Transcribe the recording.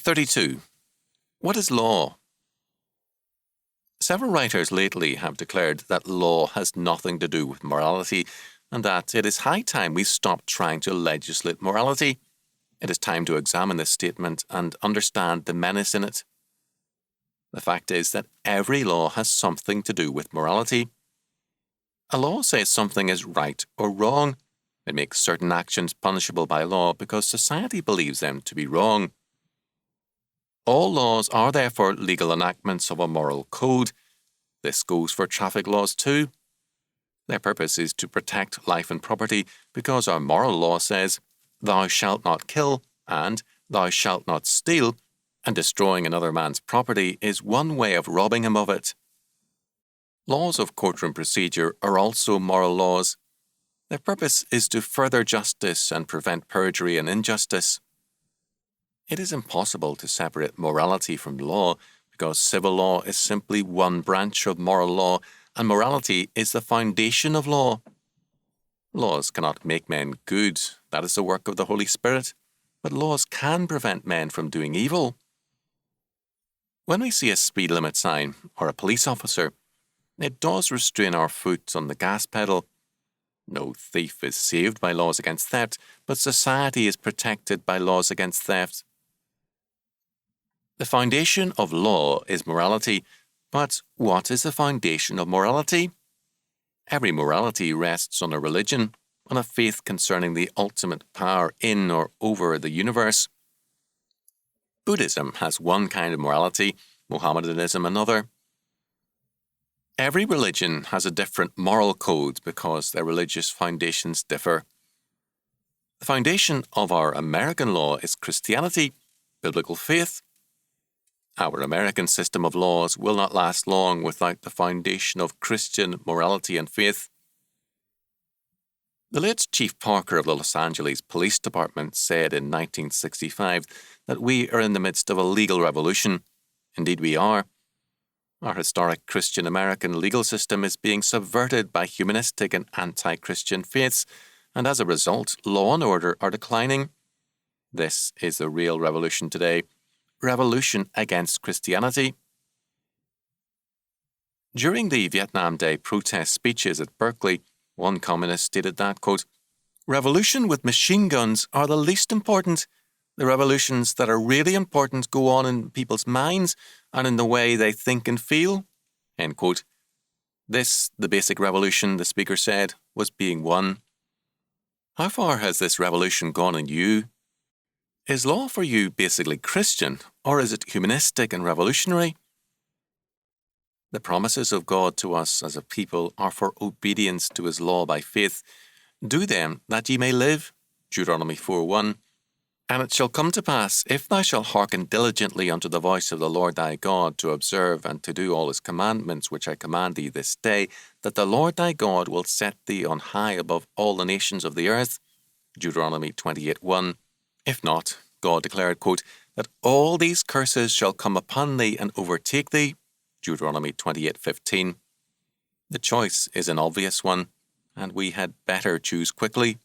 32. What is law? Several writers lately have declared that law has nothing to do with morality and that it is high time we stop trying to legislate morality. It is time to examine this statement and understand the menace in it. The fact is that every law has something to do with morality. A law says something is right or wrong. It makes certain actions punishable by law because society believes them to be wrong. All laws are therefore legal enactments of a moral code. This goes for traffic laws too. Their purpose is to protect life and property because our moral law says, "Thou shalt not kill," and "Thou shalt not steal," and destroying another man's property is one way of robbing him of it. Laws of courtroom procedure are also moral laws. Their purpose is to further justice and prevent perjury and injustice. It is impossible to separate morality from law because civil law is simply one branch of moral law and morality is the foundation of law. Laws cannot make men good, that is the work of the Holy Spirit, but laws can prevent men from doing evil. When we see a speed limit sign or a police officer, it does restrain our foot on the gas pedal. No thief is saved by laws against theft, but society is protected by laws against theft. The foundation of law is morality, but what is the foundation of morality? Every morality rests on a religion, on a faith concerning the ultimate power in or over the universe. Buddhism has one kind of morality, Mohammedanism another. Every religion has a different moral code because their religious foundations differ. The foundation of our American law is Christianity, biblical faith. Our American system of laws will not last long without the foundation of Christian morality and faith. The late Chief Parker of the Los Angeles Police Department said in 1965 that we are in the midst of a legal revolution. Indeed we are. Our historic Christian American legal system is being subverted by humanistic and anti-Christian faiths, and as a result, law and order are declining. This is the real revolution today. Revolution against Christianity. During the Vietnam Day protest speeches at Berkeley, one communist stated that, quote, "Revolution with machine guns are the least important. The revolutions that are really important go on in people's minds and in the way they think and feel." End quote. This, the basic revolution, the speaker said, was being won. How far has this revolution gone in you? Is law for you basically Christian, or is it humanistic and revolutionary? The promises of God to us as a people are for obedience to His law by faith. "Do them, that ye may live," Deuteronomy 4:1. "And it shall come to pass, if thou shalt hearken diligently unto the voice of the Lord thy God, to observe and to do all His commandments which I command thee this day, that the Lord thy God will set thee on high above all the nations of the earth," Deuteronomy 28:1. If not, God declared, quote, "that all these curses shall come upon thee and overtake thee," Deuteronomy 28:15. The choice is an obvious one, and we had better choose quickly.